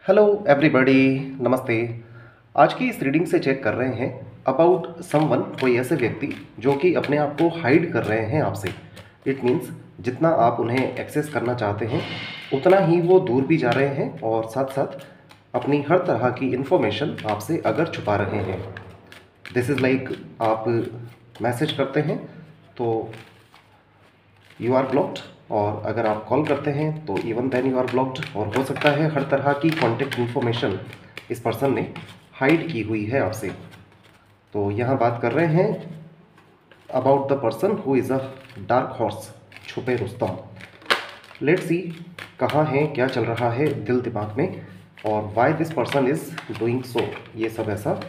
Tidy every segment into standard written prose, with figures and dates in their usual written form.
Hello everybody, नमस्ते। आज की इस रीडिंग से चेक कर रहे हैं अबाउट समवन, कोई ऐसे व्यक्ति जो कि अपने आप को हाइड कर रहे हैं आपसे। इट मीन्स जितना आप उन्हें एक्सेस करना चाहते हैं उतना ही वो दूर भी जा रहे हैं और साथ साथ अपनी हर तरह की इन्फॉर्मेशन आपसे अगर छुपा रहे हैं। दिस इज़ लाइक आप मैसेज करते हैं तो यू आर ब्लॉक्ड, और अगर आप कॉल करते हैं तो even then you are blocked. और हो सकता है हर तरह की कॉन्टेक्ट इन्फॉर्मेशन इस पर्सन ने हाइड की हुई है आपसे। तो यहाँ बात कर रहे हैं about the person who is a dark horse, छुपे रुस्तम। लेट्स सी कहाँ है, क्या चल रहा है दिल दिमाग में, और why this person is doing so, ये सब ऐसा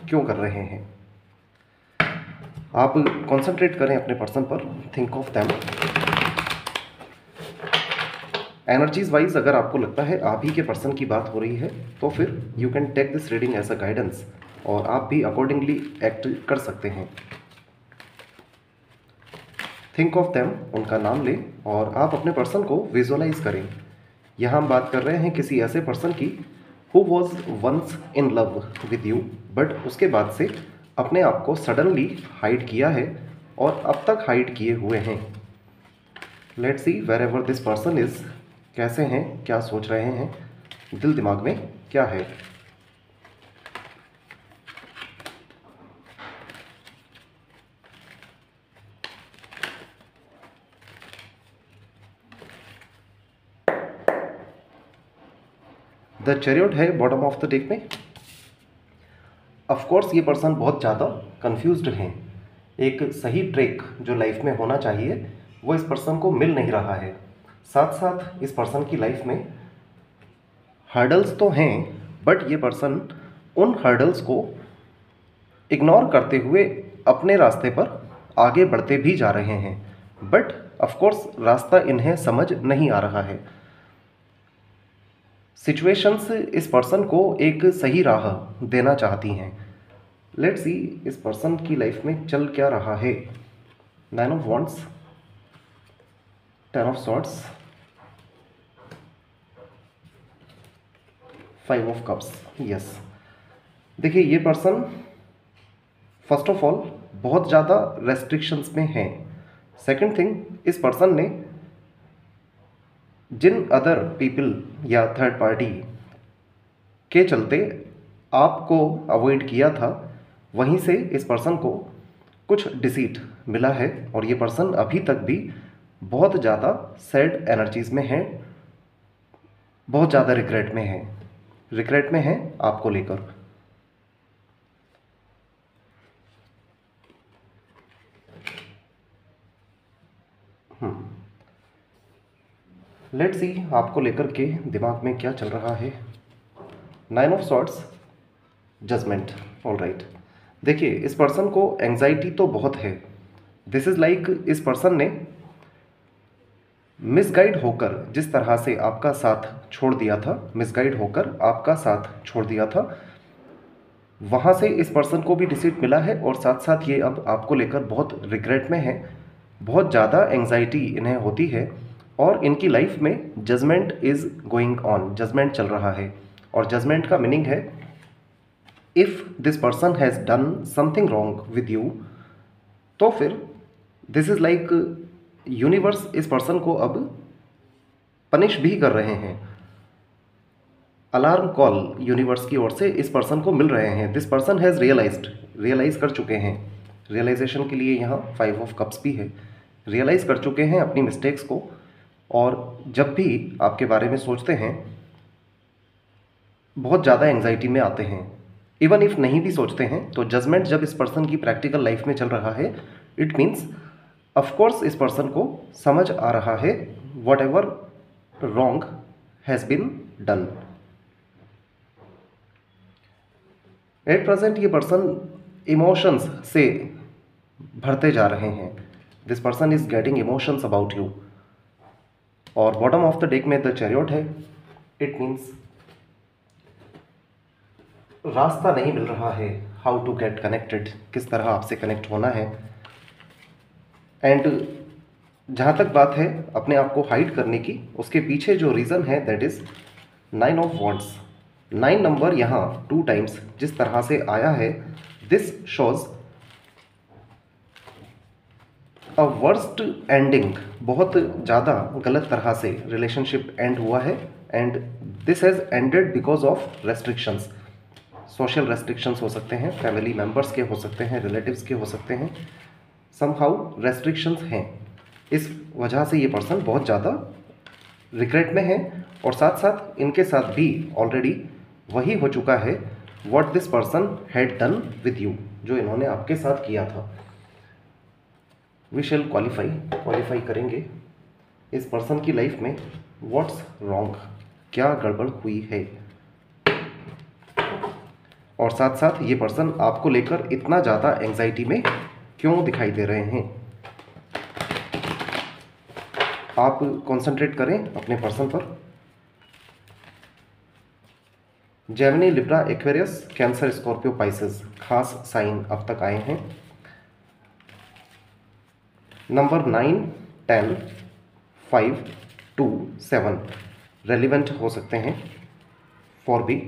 क्यों कर रहे हैं। आप कंसंट्रेट करें अपने पर्सन पर, think of them. Energies wise अगर आपको लगता है आप ही के पर्सन की बात हो रही है तो फिर you can take this reading as a guidance, और आप भी अकॉर्डिंगली एक्ट कर सकते हैं। थिंक ऑफ देम, उनका नाम लें और आप अपने पर्सन को विजुअलाइज करें। यहाँ हम बात कर रहे हैं किसी ऐसे पर्सन की who was once in love with you, but उसके बाद से अपने आप को सडनली हाइड किया है और अब तक हाइड किए हुए हैं। Let's see wherever this person is, कैसे हैं, क्या सोच रहे हैं, दिल दिमाग में क्या है। द चैरियट है बॉटम ऑफ द डेक में। ऑफकोर्स ये पर्सन बहुत ज़्यादा कंफ्यूज्ड हैं। एक सही ट्रैक जो लाइफ में होना चाहिए वो इस पर्सन को मिल नहीं रहा है। साथ साथ इस पर्सन की लाइफ में हर्डल्स तो हैं, बट ये पर्सन उन हर्डल्स को इग्नोर करते हुए अपने रास्ते पर आगे बढ़ते भी जा रहे हैं, बट ऑफकोर्स रास्ता इन्हें समझ नहीं आ रहा है। सिचुएशंस इस पर्सन को एक सही राह देना चाहती हैं। लेट्स सी इस पर्सन की लाइफ में चल क्या रहा है। 9 of wands, 10 of swords, 5 of cups. Yes, देखिए ये पर्सन फर्स्ट ऑफ ऑल बहुत ज़्यादा रेस्ट्रिक्शंस में हैं। सेकंड थिंग, इस पर्सन ने जिन अदर पीपल या थर्ड पार्टी के चलते आपको अवॉइड किया था, वहीं से इस पर्सन को कुछ डिसीट मिला है और ये पर्सन अभी तक भी बहुत ज़्यादा सैड एनर्जीज में है, बहुत ज़्यादा रिग्रेट में है। रिग्रेट में है आपको लेकर। लेट्स सी आपको लेकर के दिमाग में क्या चल रहा है। 9 of swords, judgement. All right, देखिए इस पर्सन को एंजाइटी तो बहुत है। दिस इज़ लाइक इस पर्सन ने मिसगाइड होकर जिस तरह से आपका साथ छोड़ दिया था, मिसगाइड होकर आपका साथ छोड़ दिया था, वहाँ से इस पर्सन को भी डिसीट मिला है और साथ साथ ये अब आपको लेकर बहुत रिग्रेट में है। बहुत ज़्यादा एंजाइटी इन्हें होती है और इनकी लाइफ में judgement is going on, judgement चल रहा है। और जजमेंट का मीनिंग है if this person has done something wrong with you, तो फिर दिस इज़ लाइक यूनिवर्स इस पर्सन को अब पनिश भी कर रहे हैं। अलार्म कॉल यूनिवर्स की ओर से इस पर्सन को मिल रहे हैं। दिस पर्सन हैज़ रियलाइज़ कर चुके हैं। रियलाइजेशन के लिए यहाँ 5 ऑफ कप्स भी है। रियलाइज़ कर चुके हैं अपनी मिस्टेक्स को, और जब भी आपके बारे में सोचते हैं बहुत ज़्यादा एंजाइटी में आते हैं। इवन इफ़ नहीं भी सोचते हैं तो जजमेंट जब इस पर्सन की प्रैक्टिकल लाइफ में चल रहा है, इट मीन्स ऑफकोर्स इस पर्सन को समझ आ रहा है what ever wrong has been done. At present ये पर्सन इमोशंस से भरते जा रहे हैं। This person is getting emotions about you. और बॉटम ऑफ द डेक में द चैरियट है। इट मीन्स रास्ता नहीं मिल रहा है, हाउ टू गेट कनेक्टेड, किस तरह आपसे कनेक्ट होना है। एंड जहाँ तक बात है अपने आप को हाइड करने की, उसके पीछे जो रीज़न है that is 9 of wands, 9 number यहाँ 2 टाइम्स जिस तरह से आया है, this shows a worst ending, बहुत ज़्यादा गलत तरह से रिलेशनशिप एंड हुआ है, and this has ended because of restrictions. Social restrictions हो सकते हैं, फैमिली मेम्बर्स के हो सकते हैं, रिलेटिव्स के हो सकते हैं, समहाउ रेस्ट्रिक्शंस हैं। इस वजह से ये पर्सन बहुत ज़्यादा रिग्रेट में है, और साथ साथ इनके साथ भी ऑलरेडी वही हो चुका है what this person had done with you, जो इन्होंने आपके साथ किया था। वी शैल क्वालिफाई करेंगे इस पर्सन की लाइफ में व्हाट्स रॉन्ग, क्या गड़बड़ हुई है, और साथ साथ ये पर्सन आपको लेकर इतना ज़्यादा एंजाइटी में क्यों दिखाई दे रहे हैं। आप कंसंट्रेट करें अपने पर्सन पर। Gemini, Libra, Aquarius, cancer, Scorpio, Pisces खास साइन अब तक आए हैं। नंबर 9, 10, 5, 2, 7 रेलिवेंट हो सकते हैं फॉर बी।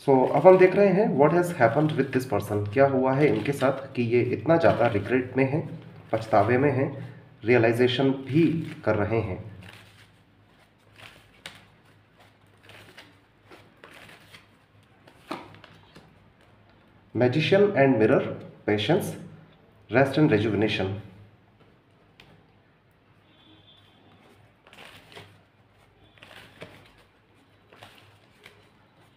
सो अब हम देख रहे हैं what has happened with this person, क्या हुआ है इनके साथ कि ये इतना ज़्यादा रिग्रेट में है, पछतावे में है, रियलाइजेशन भी कर रहे हैं। Magician and mirror, patience, rest and rejuvenation.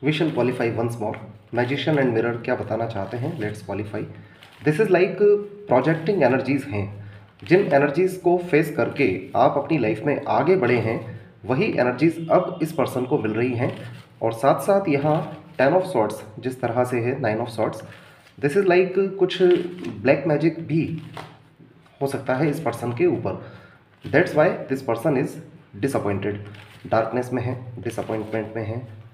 We shall qualify once more. Magician and mirror क्या बताना चाहते हैं, let's qualify. This is like projecting energies हैं, जिन एनर्जीज़ को फेस करके आप अपनी लाइफ में आगे बढ़े हैं, वही एनर्जीज़ अब इस पर्सन को मिल रही हैं। और साथ साथ यहाँ 10 ऑफ सॉर्ड्स जिस तरह से है, 9 of swords, this is like कुछ ब्लैक मैजिक भी हो सकता है इस पर्सन के ऊपर। That's why this person is disappointed, darkness में है, डिसअपॉइंटमेंट में है।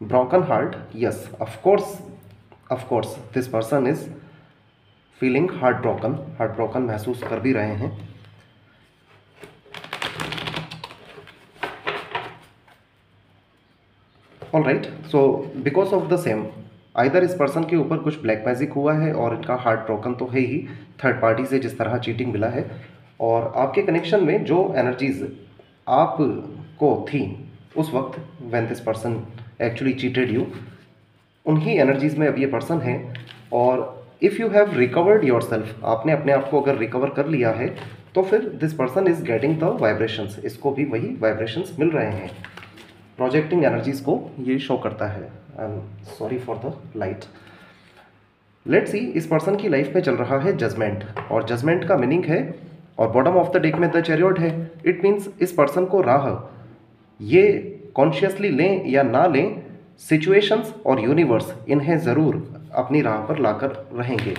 Broken heart, yes, of course this person is feeling heart broken महसूस कर भी रहे हैं। All right, so because of the same, either इस पर्सन के ऊपर कुछ ब्लैक मैजिक हुआ है और इनका हार्ट ब्रोकन तो है ही, थर्ड पार्टी से जिस तरह चीटिंग मिला है, और आपके कनेक्शन में जो एनर्जीज आपको थी उस वक्त when this person actually cheated you, उन्हीं एनर्जीज में अब ये पर्सन है। और if you have recovered your self, आपने अपने आप को अगर रिकवर कर लिया है, तो फिर this person is getting the vibrations, इसको भी वही वाइब्रेशंस मिल रहे हैं। प्रोजेक्टिंग एनर्जीज को ये शो करता है। I am sorry for the light. Let's see, इस पर्सन की लाइफ में चल रहा है जजमेंट, और जजमेंट का मीनिंग है, और बॉटम ऑफ द डेक में द चैरियट है। इट मीन्स इस पर्सन को राह ये कॉन्शियसली लें या ना लें, सिचुएशंस और यूनिवर्स इन्हें ज़रूर अपनी राह पर लाकर रहेंगे।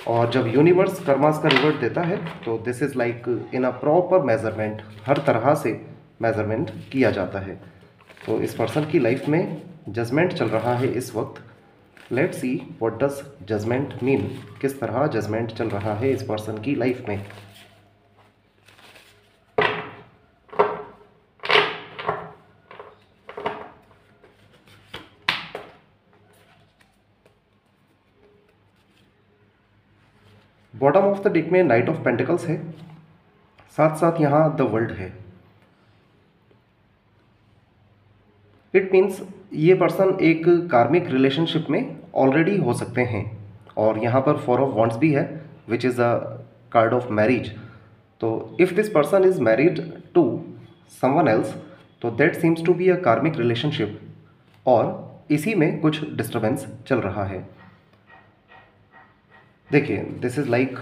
और जब यूनिवर्स कर्मास का रिवर्ट देता है, तो this is like in a proper measurement, हर तरह से मेजरमेंट किया जाता है। तो इस पर्सन की लाइफ में जजमेंट चल रहा है इस वक्त। Let's see what does judgement mean, किस तरह जजमेंट चल रहा है इस पर्सन की लाइफ में। बॉटम ऑफ द डेक में नाइट ऑफ पेंटिकल्स है, साथ साथ यहाँ द वर्ल्ड है। इट मीन्स ये पर्सन एक कार्मिक रिलेशनशिप में ऑलरेडी हो सकते हैं, और यहाँ पर 4 ऑफ वॉन्ड्स भी है which is a card of marriage. तो if this person is married to someone else, तो that seems to be a karmic relationship, और इसी में कुछ डिस्टर्बेंस चल रहा है। देखिए, this is like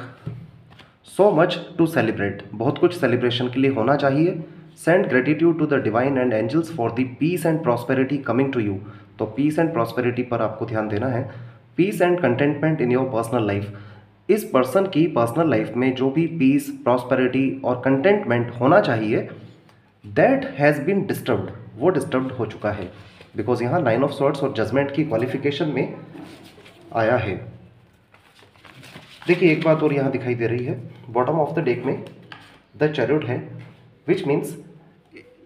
so much to celebrate, बहुत कुछ सेलिब्रेशन के लिए होना चाहिए। Send gratitude to the divine and angels for the peace and prosperity coming to you. तो पीस एंड प्रॉस्पेरिटी पर आपको ध्यान देना है। Peace and contentment in your personal life, इस पर्सन की पर्सनल लाइफ में जो भी पीस, प्रॉस्पेरिटी और कंटेंटमेंट होना चाहिए, दैट हैज़ बीन डिस्टर्ब्ड, वो डिस्टर्ब्ड हो चुका है। बिकॉज यहाँ 9 ऑफ सॉर्ड्स और जजमेंट की क्वालिफिकेशन में आया है। देखिए एक बात और यहाँ दिखाई दे रही है, बॉटम ऑफ द डेक में द चैरियट है, विच मीन्स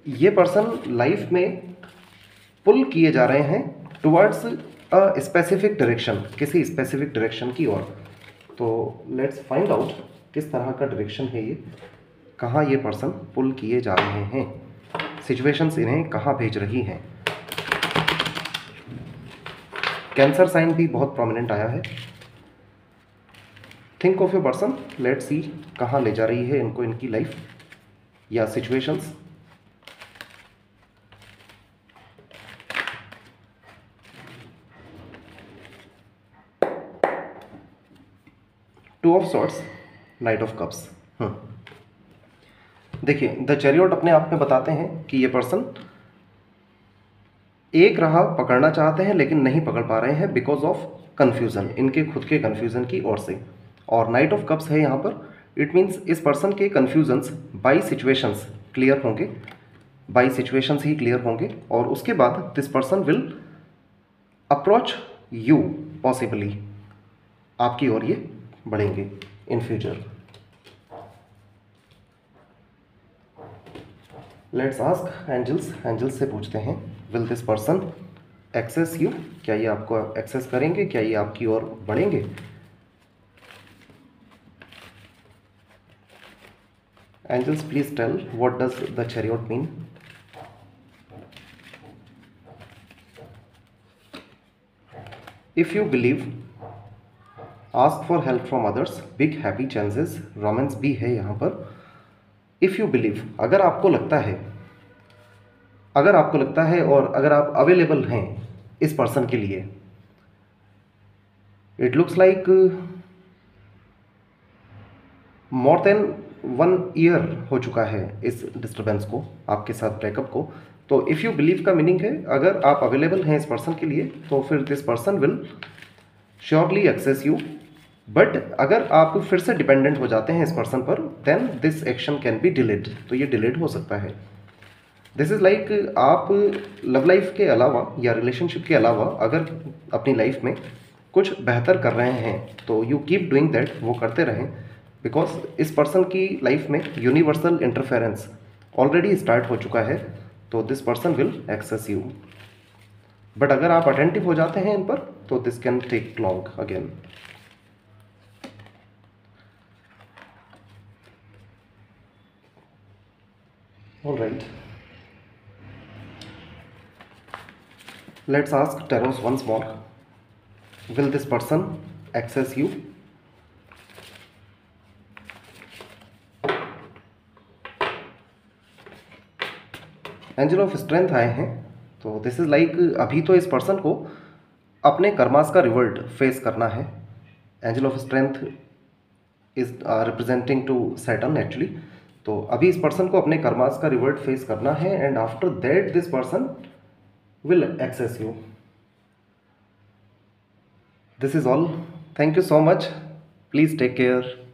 ये पर्सन लाइफ में पुल किए जा रहे हैं टुवर्ड्स अ स्पेसिफिक डायरेक्शन, किसी स्पेसिफिक डायरेक्शन की ओर। तो लेट्स फाइंड आउट किस तरह का डायरेक्शन है ये, कहाँ ये पर्सन पुल किए जा रहे हैं, सिचुएशंस इन्हें कहाँ भेज रही हैं। कैंसर साइन भी बहुत प्रोमिनेंट आया है। Think of your person, let's see कहाँ ले जा रही है इनको इनकी लाइफ या situations. Two of swords, knight of cups. देखिए द चैरियट अपने आप में बताते हैं कि ये पर्सन एक राह पकड़ना चाहते हैं लेकिन नहीं पकड़ पा रहे हैं बिकॉज ऑफ कन्फ्यूज़न, इनके खुद के कन्फ्यूज़न की ओर से। और नाइट ऑफ कप्स है यहाँ पर, इट मीन्स इस पर्सन के कन्फ्यूजन्स बाई सिचुएशंस क्लियर होंगे, बाई सिचुएशंस ही क्लियर होंगे, और उसके बाद this person will approach you, possibly आपकी ओर ये बढ़ेंगे in future. Let's ask angels, angels से पूछते हैं will this person access you, क्या ये आपको एक्सेस करेंगे, क्या ये आपकी ओर बढ़ेंगे। Angels please tell what does the chariot mean. If you believe ask for help from others, big happy chances, romance भी है यहाँ पर। इफ़ यू बिलीव, अगर आपको लगता है, अगर आपको लगता है और अगर आप अवेलेबल हैं इस पर्सन के लिए, it looks like more than 1 year हो चुका है इस डिस्टर्बेंस को, आपके साथ ब्रेकअप को। तो इफ़ यू बिलीव का मीनिंग है अगर आप अवेलेबल हैं इस पर्सन के लिए तो फिर this person will surely access you. But अगर आप फिर से डिपेंडेंट हो जाते हैं इस पर्सन पर, then this action can be delayed, तो ये डिलेड हो सकता है। दिस इज़ लाइक आप लव लाइफ के अलावा या रिलेशनशिप के अलावा अगर अपनी लाइफ में कुछ बेहतर कर रहे हैं तो यू कीप डूइंग दैट, वो करते रहें, बिकॉज इस पर्सन की लाइफ में यूनिवर्सल इंटरफेरेंस ऑलरेडी स्टार्ट हो चुका है, तो this person will access you. But अगर आप अटेंटिव हो जाते हैं इन पर तो this can take long again. All right. Let's ask Taros once more. Will this person access you? Angel of strength आए हैं, तो दिस इज लाइक अभी तो इस पर्सन को अपने कर्मास का रिवर्ट फेस करना है। Angel of strength is representing two Saturn actually. तो अभी इस पर्सन को अपने कर्मास का रिवर्ट फेस करना है and after that this person will access you. This is all, thank you so much, please take care.